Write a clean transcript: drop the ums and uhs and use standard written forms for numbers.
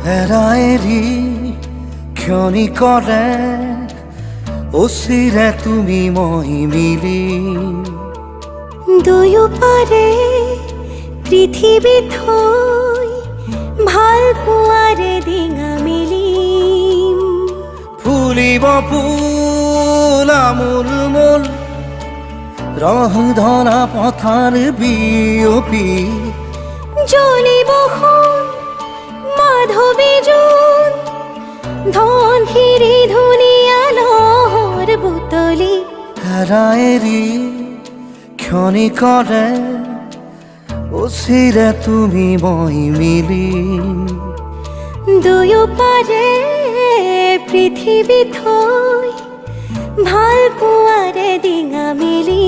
এৰাএৰি ক্ষণিকৰে অচিৰে তুমি মই মিলি দুয়োপাৰে পৃথিৱী থৈ ভাল পোৱাৰে ডিঙা মেলিম ফুলিব ফুল আমোল মোল ৰং ধৰা পথাৰ বিয়পি জ্বলিব সোণ মাধৱী জোন ধনশিৰি ধুনীয়া লহৰ বুটলি এৰাএৰি ক্ষণিকৰে অচিৰে তুমি মই মিলি দুয়োপাৰে পৃথিৱী থৈ ভাল পোৱাৰে ডিঙা মেলি